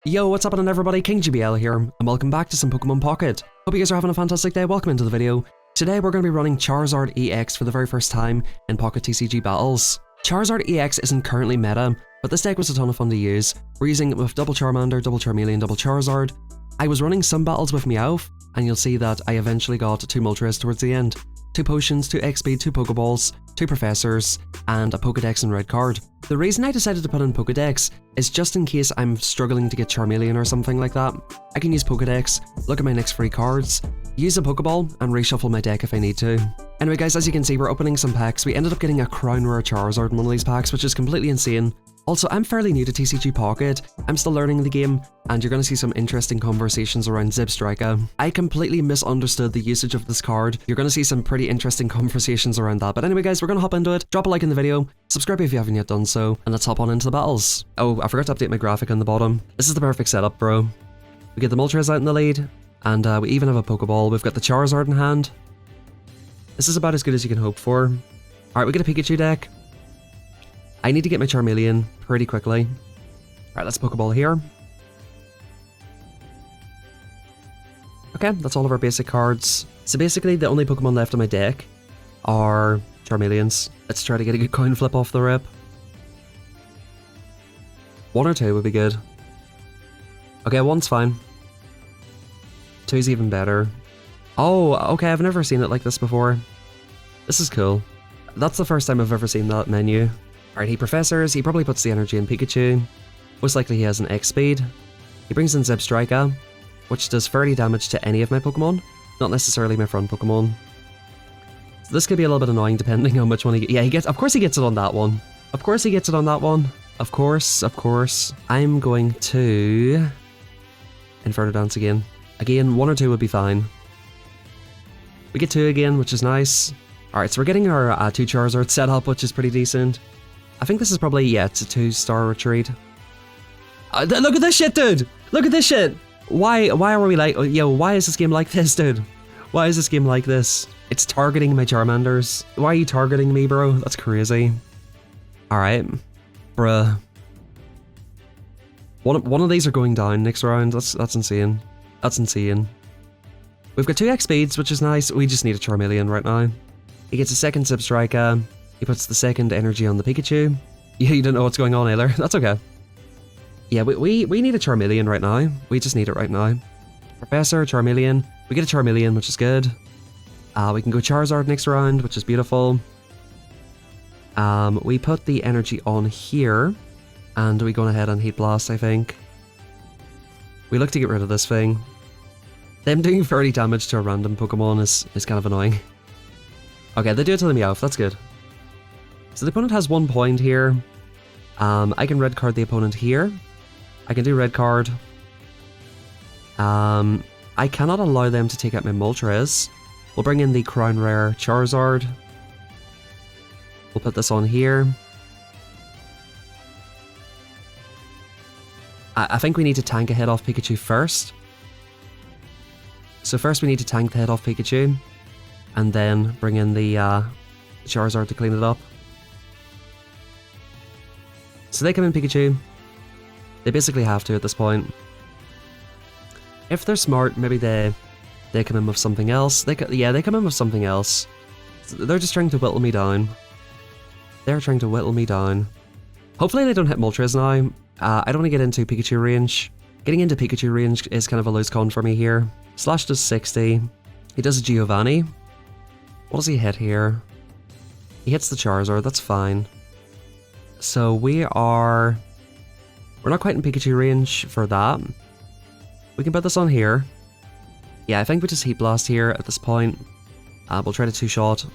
Yo, what's happening everybody? King GBL here, and welcome back to some Pokemon Pocket. Hope you guys are having a fantastic day. Welcome into the video. Today we're going to be running Charizard EX for the very first time in Pocket TCG battles. Charizard EX isn't currently meta, but this deck was a ton of fun to use. We're using it with double Charmander, double Charmeleon, double Charizard. I was running some battles with Meowth, and you'll see that I eventually got 2 Moltres towards the end. 2 potions, 2 XP, 2 Pokeballs, 2 Professors, and a Pokedex and red card. The reason I decided to put in Pokedex is just in case I'm struggling to get Charmeleon or something like that. I can use Pokedex, look at my next free cards, use a Pokeball, and reshuffle my deck if I need to. Anyway guys, as you can see, we're opening some packs. We ended up getting a Crown Rare Charizard in one of these packs, which is completely insane. Also, I'm fairly new to TCG Pocket, I'm still learning the game, and you're going to see some interesting conversations around Zebstrika. I completely misunderstood the usage of this card. You're going to see some pretty interesting conversations around that. But anyway guys, we're going to hop into it. Drop a like in the video, subscribe if you haven't yet done so, and let's hop on into the battles. Oh, I forgot to update my graphic on the bottom. This is the perfect setup, bro. We get the Moltres out in the lead, and we even have a Pokeball. We've got the Charizard in hand. This is about as good as you can hope for. Alright, we get a Pikachu deck. I need to get my Charmeleon pretty quickly. Alright, let's Pokeball here. Okay, that's all of our basic cards. So basically, the only Pokemon left in my deck are Charmeleons. Let's try to get a good coin flip off the rip. 1 or 2 would be good. Okay, 1's fine. 2's even better. Oh, okay, I've never seen it like this before. This is cool. That's the first time I've ever seen that menu. Alright, he Professors, he probably puts the energy in Pikachu. Most likely he has an X speed. He brings in Zebstrika, which does 30 damage to any of my Pokemon, not necessarily my front Pokemon. So this could be a little bit annoying depending on which one he gets. Yeah, he gets, of course he gets it on that one. Of course he gets it on that one. Of course. I'm going to Inferno Dance again. Again, 1 or 2 would be fine. We get 2 again, which is nice. Alright, so we're getting our 2 Charizard set up, which is pretty decent. I think this is probably, yeah, it's a 2-star retreat. Look at this shit, dude! Look at this shit! Why are we like, yo, why is this game like this, dude? Why is this game like this? It's targeting my Charmanders. Why are you targeting me, bro? That's crazy. Alright. Bruh. One of these are going down next round. That's insane. That's insane. We've got 2 X speeds, which is nice. We just need a Charmeleon right now. He gets a second Zebstrika. He puts the second energy on the Pikachu. Yeah, you don't know what's going on either. That's okay. Yeah, we need a Charmeleon right now. We just need it right now. Professor, Charmeleon. We get a Charmeleon, which is good. We can go Charizard next round, which is beautiful. We put the energy on here. And we go ahead and Heat Blast, I think. We look to get rid of this thing. Them doing 30 damage to a random Pokemon is kind of annoying. Okay, they do it to the Meowth, that's good. So the opponent has 1 point here. I can red card the opponent here. I can do red card. I cannot allow them to take out my Moltres. We'll bring in the Crown Rare Charizard. We'll put this on here. I think we need to tank a hit off Pikachu first. So first we need to tank the hit off Pikachu. And then bring in the Charizard to clean it up. So they come in Pikachu. They basically have to at this point. If they're smart, maybe they come in with something else. They come in with something else. So they're just trying to whittle me down. They're trying to whittle me down. Hopefully they don't hit Moltres now. I don't want to get into Pikachu range. Getting into Pikachu range is kind of a loose con for me here. Slash does 60. He does a Giovanni. What does he hit here? He hits the Charizard, that's fine. So we're not quite in Pikachu range for that. We can put this on here. Yeah, I think we just Heat Blast here at this point. We'll try to 2-shot.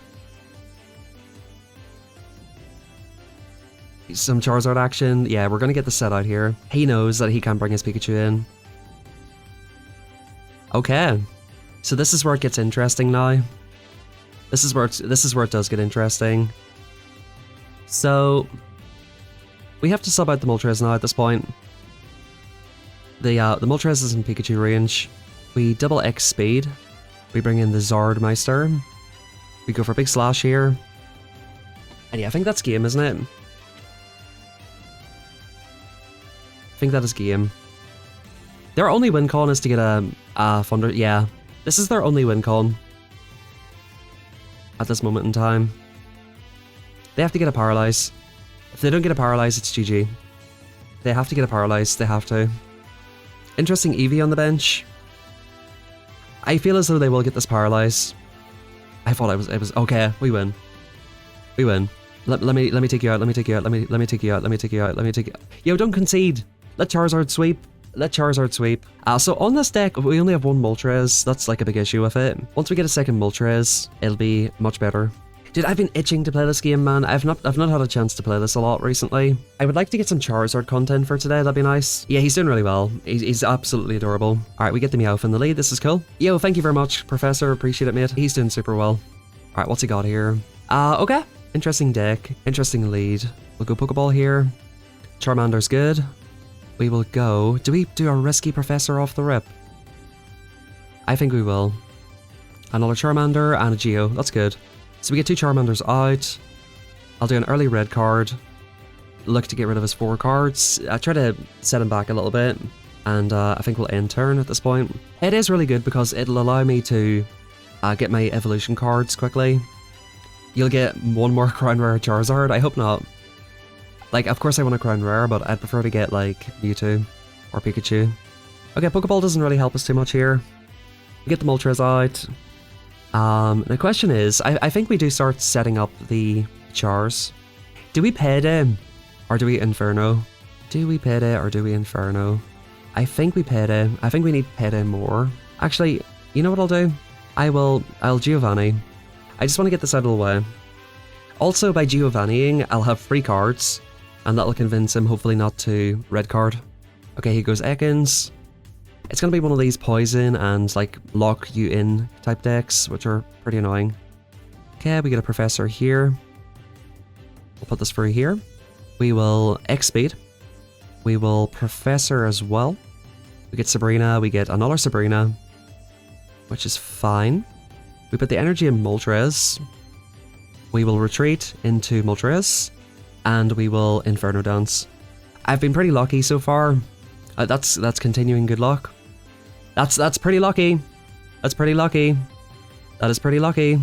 Some Charizard action. Yeah, we're gonna get the set out here. He knows that he can't bring his Pikachu in. Okay. So this is where it gets interesting now. This is where it does get interesting. So we have to sub out the Moltres now at this point. The Moltres is in Pikachu range. We double X speed. We bring in the Zardmeister. We go for a big slash here. And yeah, I think that's game, isn't it? I think that is game. Their only win con is to get a Thunder. Yeah, this is their only win con at this moment in time. They have to get a Paralyze. If they don't get a Paralyze, it's GG. They have to get a Paralyze. They have to. Interesting Eevee on the bench. I feel as though they will get this Paralyze. I thought it was okay. We win. We win. Let me take you out. Let me take you out. Let me take you out. Let me take you out. Let me take you. Yo, don't concede. Let Charizard sweep. Let Charizard sweep. So on this deck, we only have one Moltres. That's like a big issue with it. Once we get a second Moltres, it'll be much better. Dude, I've been itching to play this game, man. I've not had a chance to play this a lot recently. I would like to get some Charizard content for today. That'd be nice. Yeah, he's doing really well. He's absolutely adorable. All right, we get the Meowth in the lead. This is cool. Yo, thank you very much, Professor. Appreciate it, mate. He's doing super well. All right, what's he got here? Okay. Interesting deck. Interesting lead. We'll go Pokeball here. Charmander's good. We will go... Do we do a risky Professor off the rip? I think we will. Another Charmander and a Geo. That's good. So we get 2 Charmanders out. I'll do an early red card. Look to get rid of his 4 cards. I try to set him back a little bit. And I think we'll end turn at this point. It is really good because it'll allow me to get my evolution cards quickly. You'll get one more Crown Rare Charizard. I hope not. Like, of course I want a Crown Rare, but I'd prefer to get, like, Mewtwo or Pikachu. Okay, Pokeball doesn't really help us too much here. We get the Moltres out. The question is, I think we do start setting up the Chars. Do we Payday or do we Inferno? Do we Payday or do we Inferno? I think we Payday. I think we need Payday more. Actually, you know what I'll do? I'll Giovanni. I just want to get this out of the way. Also, by Giovanniing, I'll have 3 cards, and that'll convince him hopefully not to red card. Okay, here goes Ekans. It's going to be one of these poison and like lock you in type decks, which are pretty annoying. Okay, we get a Professor here. We'll put this through here. We will X-Speed. We will Professor as well. We get Sabrina, we get another Sabrina, which is fine. We put the energy in Moltres. We will retreat into Moltres, and we will Inferno Dance. I've been pretty lucky so far. That's continuing good luck. That's pretty lucky. That's pretty lucky. That is pretty lucky.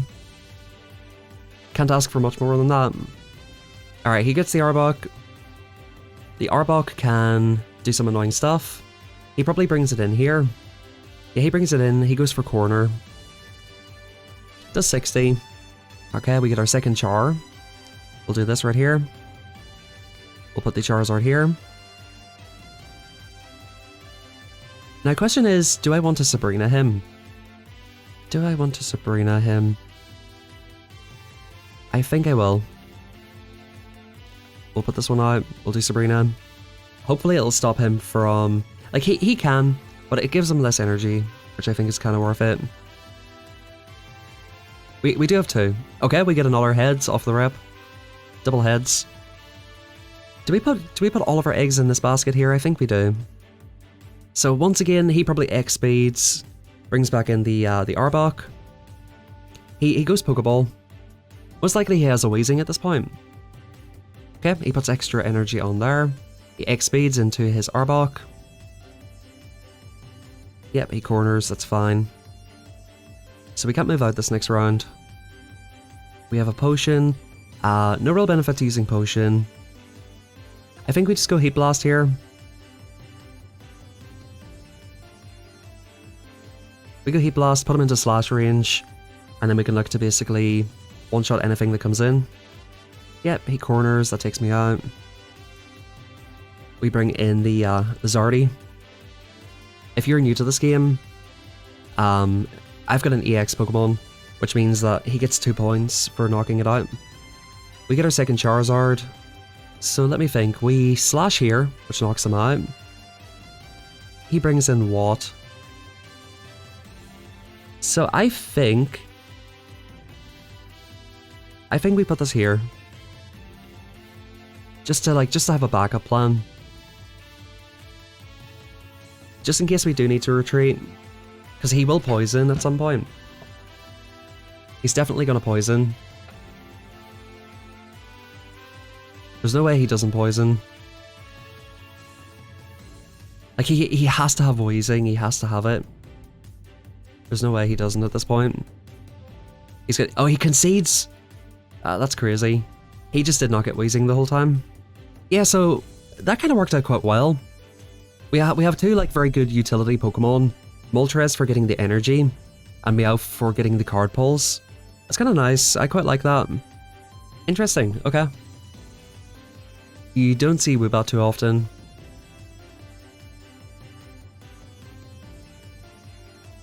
Can't ask for much more than that. Alright, he gets the Arbok. The Arbok can do some annoying stuff. He probably brings it in here. Yeah, he brings it in. He goes for corner. Does 60. Okay, we get our second Char. We'll do this right here. We'll put the Charizard here. Now, question is, do I want to Sabrina him? Do I want to Sabrina him? I think I will. We'll put this one out. We'll do Sabrina. Hopefully it'll stop him from... Like, he can, but it gives him less energy, which I think is kind of worth it. We do have 2. Okay, we get another heads off the rep. Double heads. Do we put all of our eggs in this basket here? I think we do. So once again, he probably X-Speeds, brings back in the Arbok. He goes Pokeball. Most likely he has a Weezing at this point. Okay, he puts extra energy on there. He X-Speeds into his Arbok. Yep, he corners, that's fine. So we can't move out this next round. We have a potion. No real benefit to using potion. I think we just go Heat Blast here. We go Heat Blast, put him into slash range, and then we can look to basically one-shot anything that comes in. Yep, he corners, that takes me out. We bring in the Zardy. If you're new to this game, I've got an EX Pokemon, which means that he gets 2 points for knocking it out. We get our second Charizard. So let me think. We slash here, which knocks him out. He brings in what? So I think we put this here. Just to have a backup plan. Just in case we do need to retreat. Because he will poison at some point. He's definitely going to poison. There's no way he doesn't poison. Like, he has to have wheezing, he has to have it. There's no way he doesn't at this point. He's got, oh, he concedes! That's crazy. He just did not get wheezing the whole time. Yeah, so that kind of worked out quite well. We have two like very good utility Pokemon. Moltres for getting the energy, and Meowth for getting the card pulls. That's kind of nice, I quite like that. Interesting, okay. You don't see Woobat too often.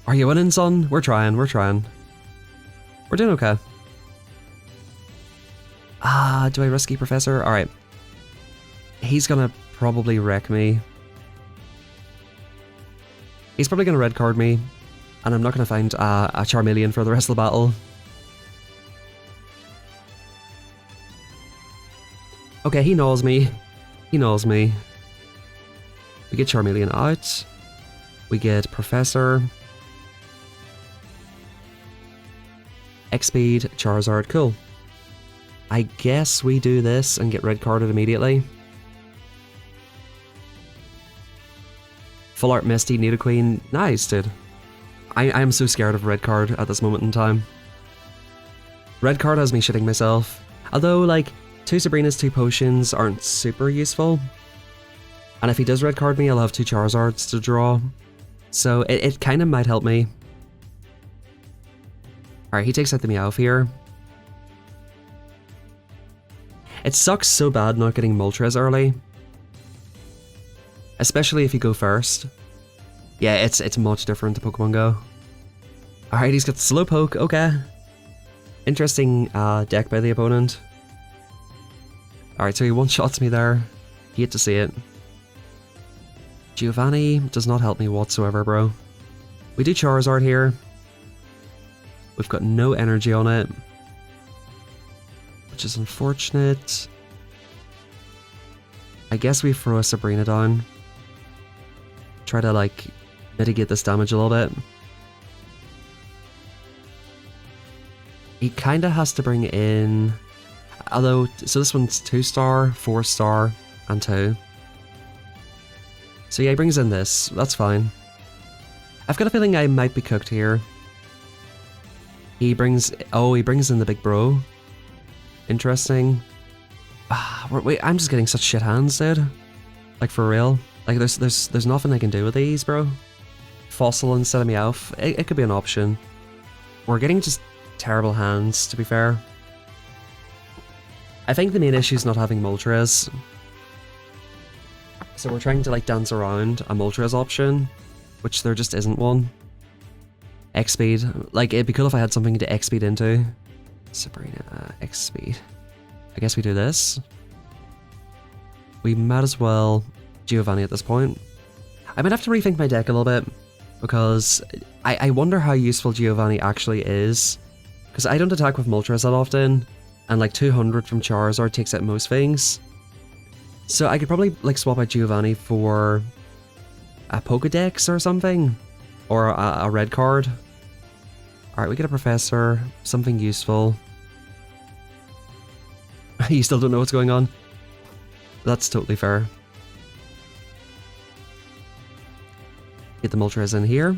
Are you winning, son? We're trying, we're trying. We're doing okay. Do I risky Professor? Alright. He's gonna probably wreck me. He's probably gonna red card me, and I'm not gonna find a Charmeleon for the rest of the battle. Okay, he knows me. He knows me. We get Charmeleon out. We get Professor. X-Speed, Charizard, cool. I guess we do this and get red carded immediately. Full Art Misty, Nidoqueen, nice dude. I am so scared of red card at this moment in time. Red card has me shitting myself. Although, like, 2 Sabrinas, 2 Potions aren't super useful. And if he does red card me, I'll have 2 Charizards to draw. So it kind of might help me. Alright, he takes out the Meowth here. It sucks so bad not getting Moltres early. Especially if you go first. Yeah, it's much different to Pokemon Go. Alright, he's got Slowpoke, okay. Interesting deck by the opponent. Alright, so he one-shots me there. Hate to see it. Giovanni does not help me whatsoever, bro. We do Charizard here. We've got no energy on it, which is unfortunate. I guess we throw a Sabrina down. Try to, like, mitigate this damage a little bit. He kind of has to bring in... Although, so this one's 2-star, 4-star, and 2. So yeah, he brings in this. That's fine. I've got a feeling I might be cooked here. He brings... Oh, he brings in the big bro. Interesting. Wait, I'm just getting such shit hands, dude. Like, for real. Like, there's nothing I can do with these, bro. Fossil instead of Meowth. It could be an option. We're getting just terrible hands, to be fair. I think the main issue is not having Moltres. So we're trying to, like, dance around a Moltres option, which there just isn't one. X-Speed. Like, it'd be cool if I had something to X-Speed into. Sabrina, X-Speed. I guess we do this. We might as well Giovanni at this point. I might have to rethink my deck a little bit, because I wonder how useful Giovanni actually is. Because I don't attack with Moltres that often, and like 200 from Charizard takes out most things. So I could probably like swap out Giovanni for a Pokedex or something, or a red card. Alright, we get a Professor, something useful. You still don't know what's going on? That's totally fair. Get the Moltres in here.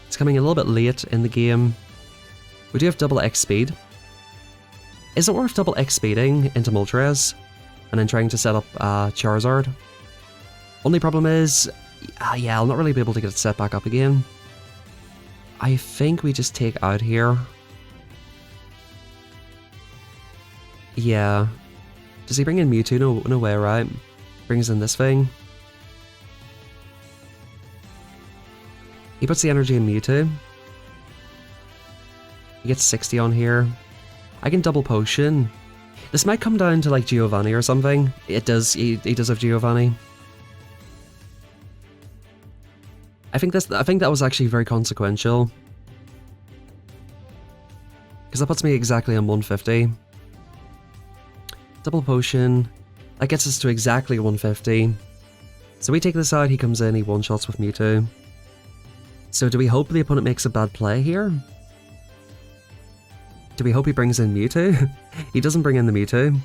It's coming a little bit late in the game. We do have double X speed. Is it worth double X speeding into Moltres and then trying to set up Charizard? Only problem is, yeah, I'll not really be able to get it set back up again. I think we just take out here. Yeah. Does he bring in Mewtwo? No way, right? Brings in this thing. He puts the energy in Mewtwo. He gets 60 on here. I can double potion. This might come down to like Giovanni or something. It does. He does have Giovanni. I think that was actually very consequential, because that puts me exactly on 150. Double potion. That gets us to exactly 150. So we take this out. He comes in. He one-shots with Mewtwo. So do we hope the opponent makes a bad play here? Do we hope he brings in Mewtwo? He doesn't bring in the Mewtwo.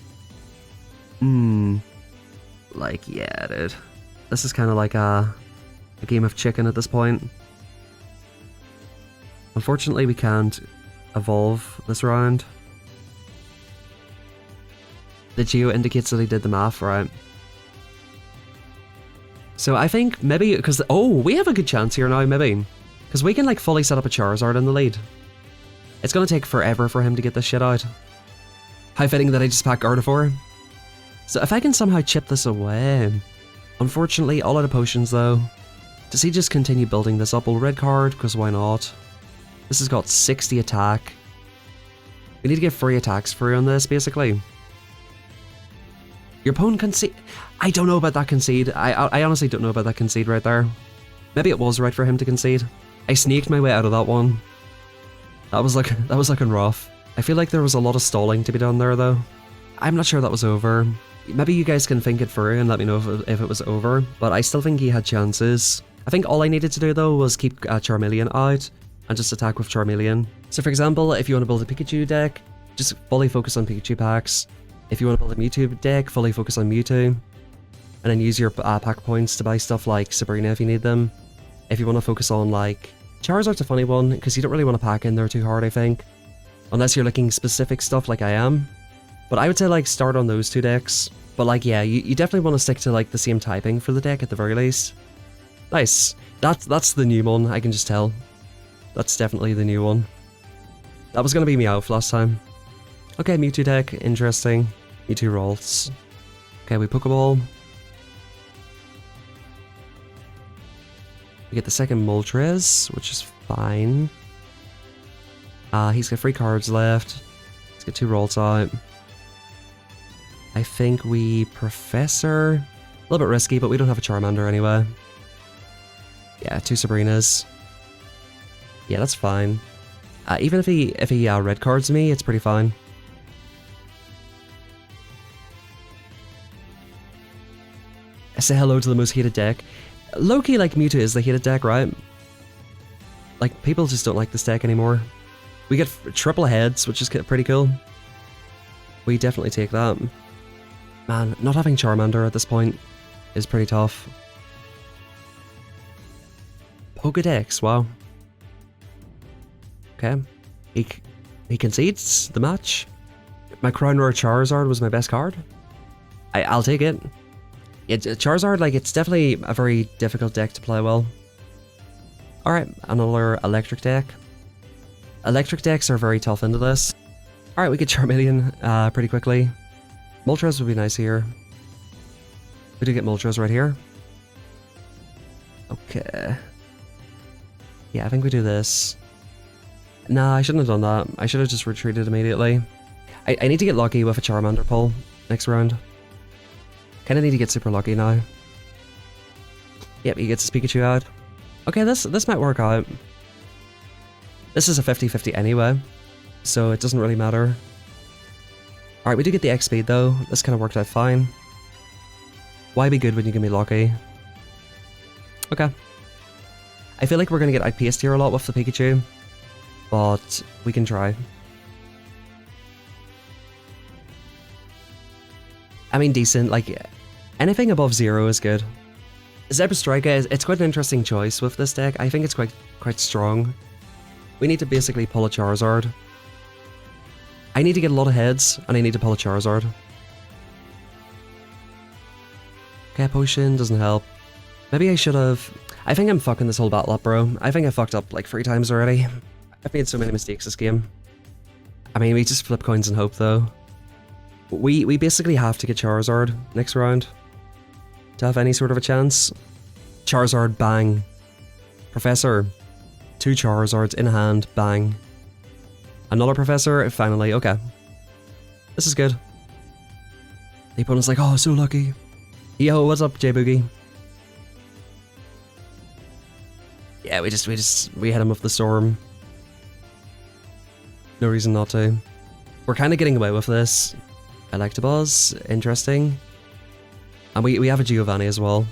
Like, yeah, dude. This is kind of like a game of chicken at this point. Unfortunately, we can't evolve this round. The geo indicates that he did the math right. So I think maybe, because, oh, we have a good chance here now, maybe. Because we can like fully set up a Charizard in the lead. It's going to take forever for him to get this shit out. How fitting that I just packed Gardevoir. So if I can somehow chip this away. Unfortunately, all out of potions though. Does he just continue building this up? Well, red card, because why not? This has got 60 attack. We need to get 3 attacks free on this, basically. Your opponent concede. I don't know about that concede. I honestly don't know about that concede right there. Maybe it was right for him to concede. I sneaked my way out of that one. That was looking rough. I feel like there was a lot of stalling to be done there though. I'm not sure that was over. Maybe you guys can think it through and let me know if it was over, but I still think he had chances. I think all I needed to do though was keep Charmeleon out and just attack with Charmeleon. So for example, if you want to build a Pikachu deck, just fully focus on Pikachu packs. If you want to build a Mewtwo deck, fully focus on Mewtwo. And then use your pack points to buy stuff like Sabrina if you need them. If you want to focus on like... Charizard's a funny one, because you don't really want to pack in there too hard, I think. Unless you're looking specific stuff like I am. But I would say like start on those 2 decks. But like yeah, you definitely want to stick to like the same typing for the deck at the very least. Nice. That's the new one, I can just tell. That's definitely the new one. That was going to be Meowth last time. Okay, Mewtwo deck, interesting. Mewtwo rolls. Okay, we Pokeball. We get the second Moltres, which is fine. He's got 3 cards left. Let's get 2 rolls out. I think we Professor. A little bit risky, but we don't have a Charmander anyway. Yeah, 2 Sabrinas. Yeah, that's fine. Even if he red cards me, it's pretty fine. I say hello to the most hated deck. Low-key, like, Mewtwo is the hated deck, right? Like, people just don't like this deck anymore. We get triple heads, which is pretty cool. We definitely take that. Man, not having Charmander at this point is pretty tough. Pokedex, wow. Okay. He concedes the match. My Crown Rare Charizard was my best card. I'll take it. Charizard, like, it's definitely a very difficult deck to play well. Alright, another electric deck. Electric decks are very tough into this. Alright, we get Charmeleon pretty quickly. Moltres would be nice here. We do get Moltres right here. Okay. Yeah, I think we do this. Nah, I shouldn't have done that. I should have just retreated immediately. I need to get lucky with a Charmander pull next round. Kinda need to get super lucky now. Yep, he gets his Pikachu out. Okay, this might work out. This is a 50-50 anyway, so it doesn't really matter. Alright, we do get the X speed though. This kinda worked out fine. Why be good when you can be lucky? Okay. I feel like we're gonna get outpaced here a lot with the Pikachu, but we can try. I mean, decent, like, anything above 0 is good. Zebstrika, it's quite an interesting choice with this deck. I think it's quite strong. We need to basically pull a Charizard. I need to get a lot of heads, and I need to pull a Charizard. Okay, potion doesn't help. Maybe I should have... I think I'm fucking this whole battle up, bro. I think I fucked up like 3 times already. I've made so many mistakes this game. I mean, we just flip coins and hope, though. We basically have to get Charizard next round to have any sort of a chance. Charizard, bang. Professor. 2 Charizards in hand, bang. Another Professor, finally, okay. This is good. The opponent's like, oh, so lucky. Yo, what's up, J-Boogie? Yeah, we hit him with the storm. No reason not to. We're kind of getting away with this. Electabuzz, interesting. And we have a Giovanni as well.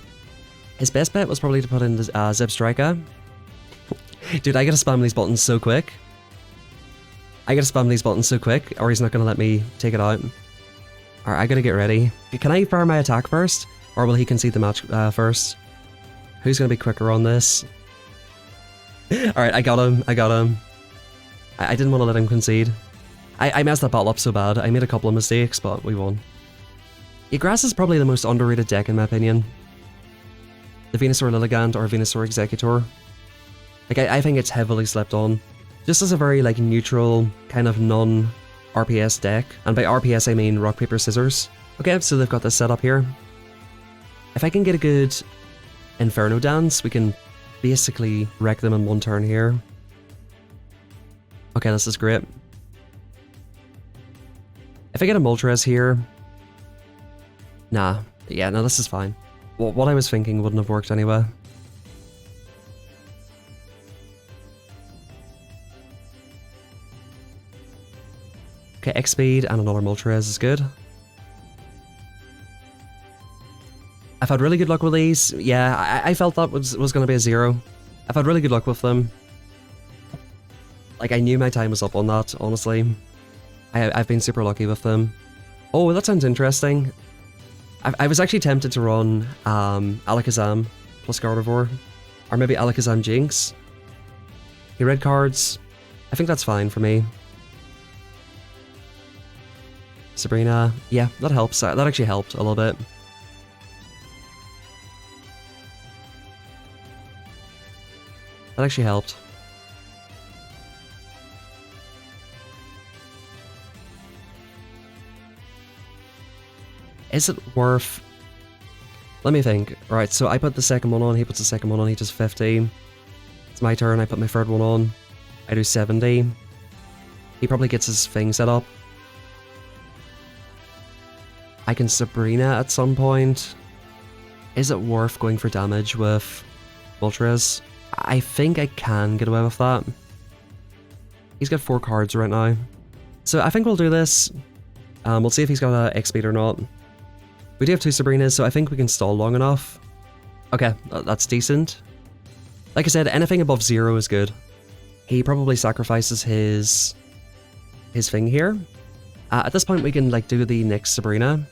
His best bet was probably to put in Zebstrika. Dude, I gotta spam these buttons so quick. Or he's not gonna let me take it out. Alright, I gotta get ready. Can I fire my attack first? Or will he concede the match first? Who's going to be quicker on this? Alright, I got him. I didn't want to let him concede. I messed that battle up so bad. I made a couple of mistakes, but we won. Grass is probably the most underrated deck in my opinion. The Venusaur Lilligant or Venusaur Executor. Like, I think it's heavily slept on. Just as a very, like, neutral, kind of non-RPS deck. And by RPS I mean rock, paper, scissors. Okay, so they've got this set up here. If I can get a good Inferno Dance, we can basically wreck them in one turn here. Okay, this is great. If I get a Moltres here... Nah. Yeah, no, this is fine. What I was thinking wouldn't have worked anyway. Okay, X-Speed and another Moltres is good. I've had really good luck with these. Yeah, I felt that was going to be a 0. I've had really good luck with them. Like, I knew my time was up on that, honestly. I've been super lucky with them. Oh, that sounds interesting. I was actually tempted to run Alakazam plus Gardevoir. Or maybe Alakazam Jinx. He red cards. I think that's fine for me. Sabrina. Yeah, that helps. That actually helped a little bit. That actually helped. Is it worth... Let me think. Right, so I put the second one on, he puts the second one on, he does 50. It's my turn, I put my third one on. I do 70. He probably gets his thing set up. I can Sabrina at some point. Is it worth going for damage with Moltres? I think I can get away with that. He's got 4 cards right now. So I think we'll do this. We'll see if he's got a X-Speed or not. We do have 2 Sabrinas, so I think we can stall long enough. Okay, that's decent. Like I said, anything above 0 is good. He probably sacrifices his thing here. At this point we can like do the next Sabrina.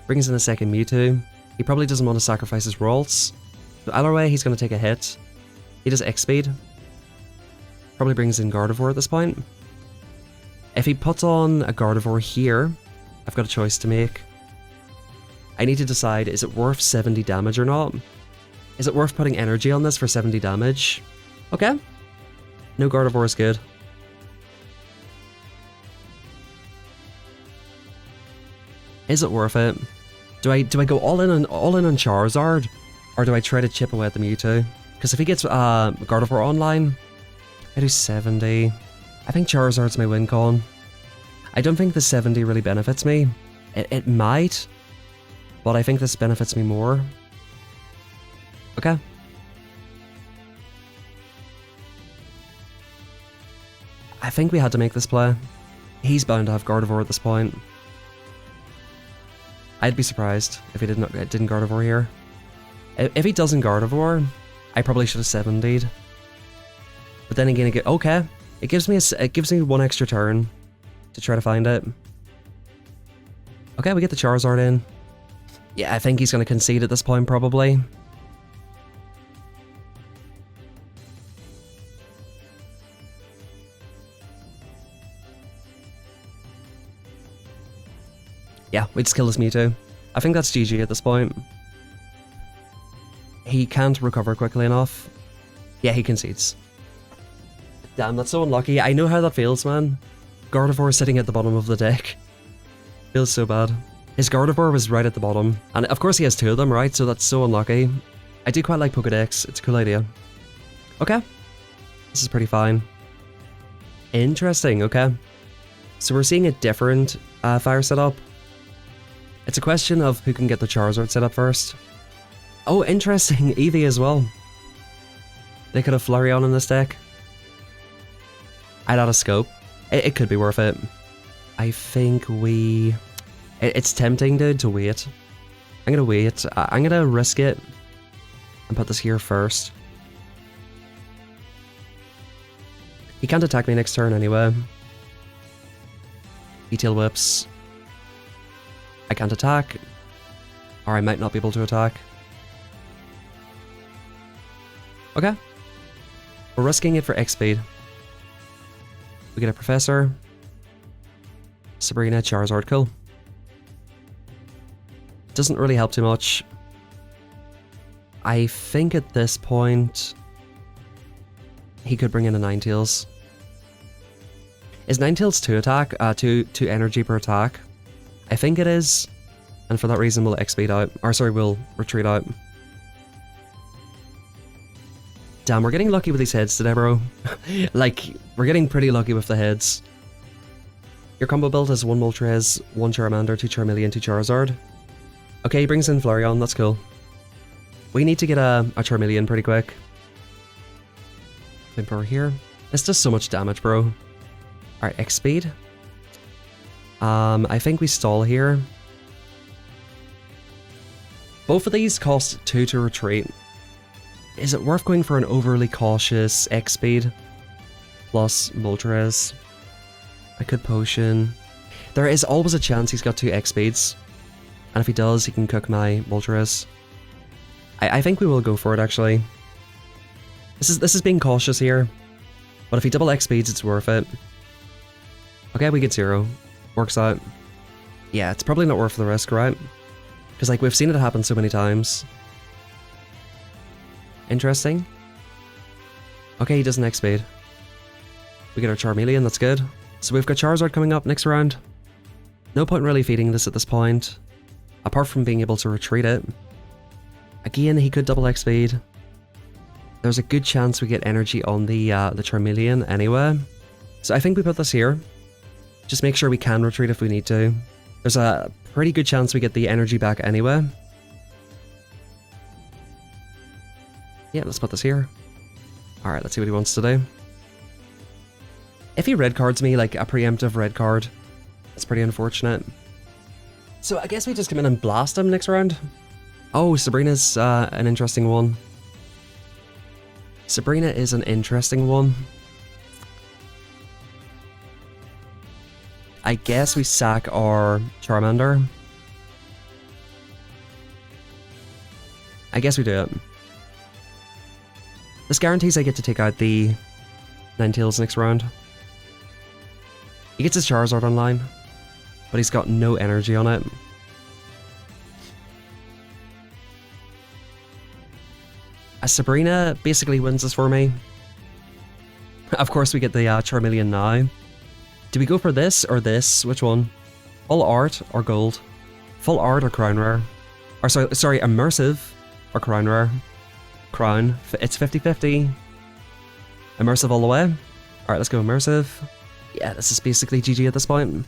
Brings in a second Mewtwo. He probably doesn't want to sacrifice his Ralts. So either way, he's going to take a hit. He does X-Speed. Probably brings in Gardevoir at this point. If he puts on a Gardevoir here, I've got a choice to make. I need to decide, is it worth 70 damage or not? Is it worth putting energy on this for 70 damage? Okay. No Gardevoir is good. Is it worth it? Do I go all in on Charizard? Or do I try to chip away at the Mewtwo? Because if he gets Gardevoir online, I do 70. I think Charizard's my win con. I don't think the 70 really benefits me. It might, but I think this benefits me more. Okay. I think we had to make this play. He's bound to have Gardevoir at this point. I'd be surprised if he didn't Gardevoir here. If he doesn't Gardevoir, I probably should have 70'd. But then again, okay. It gives me one extra turn to try to find it. Okay, we get the Charizard in. Yeah, I think he's going to concede at this point, probably. Yeah, we just kill this Mewtwo. I think that's GG at this point. He can't recover quickly enough. Yeah, he concedes. Damn, that's so unlucky. I know how that feels, man. Gardevoir sitting at the bottom of the deck. Feels so bad. His Gardevoir was right at the bottom. And of course he has 2 of them, right? So that's so unlucky. I do quite like Pokedex. It's a cool idea. Okay. This is pretty fine. Interesting, okay. So we're seeing a different fire setup. It's a question of who can get the Charizard set up first. Oh, interesting. Eevee as well. They could have Flareon in this deck. I'd add a scope. It could be worth it. I think we... It's tempting, dude, to wait. I'm gonna wait. I'm gonna risk it and put this here first. He can't attack me next turn anyway. He tail whips. I can't attack. Or I might not be able to attack. Okay. We're risking it for X speed. We get a Professor. Sabrina, Charizard, cool. Doesn't really help too much. I think at this point he could bring in a Ninetales. Is Ninetales 2 attack? 2 energy per attack? I think it is. And for that reason we'll X-speed out. Or sorry, we'll retreat out. Damn, we're getting lucky with these heads today, bro. Like, we're getting pretty lucky with the heads. Your combo build is 1 Moltres, 1 Charmander, 2 Charmeleon, 2 Charizard. Okay, he brings in Flareon, that's cool. We need to get a Charmeleon pretty quick. Flame Power here. This does so much damage, bro. Alright, X speed. I think we stall here. Both of these cost 2 to retreat. Is it worth going for an overly cautious X speed? Plus Moltres. I could Potion. There is always a chance he's got 2 X speeds. And if he does, he can cook my Moltres. I think we will go for it, actually. This is being cautious here. But if he double X speeds, it's worth it. Okay, we get 0. Works out. Yeah, it's probably not worth the risk, right? Because, like, we've seen it happen so many times. Interesting. Okay, he doesn't X speed. We get our Charmeleon, that's good. So we've got Charizard coming up next round. No point really feeding this at this point. Apart from being able to retreat it. Again, he could double X speed. There's a good chance we get energy on the Charmeleon anyway. So I think we put this here. Just make sure we can retreat if we need to. There's a pretty good chance we get the energy back anyway. Yeah, let's put this here. Alright, let's see what he wants to do. If he red cards me, like a preemptive red card, it's pretty unfortunate. So I guess we just come in and blast him next round. Oh, Sabrina's an interesting one. Sabrina is an interesting one. I guess we sack our Charmander. I guess we do it. This guarantees I get to take out the Ninetales next round. He gets his Charizard online, but he's got no energy on it. Sabrina basically wins this for me. Of course we get the Charmeleon now. Do we go for this or this? Which one? Full art or gold? Full art or crown rare? Or sorry, immersive or crown rare? Crown. It's 50-50. Immersive all the way. Alright, let's go immersive. Yeah, this is basically GG at this point.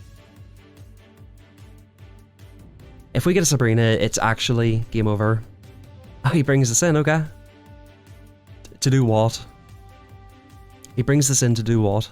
If we get a Sabrina, it's actually game over. Oh, he brings us in, okay. To do what? He brings us in to do what?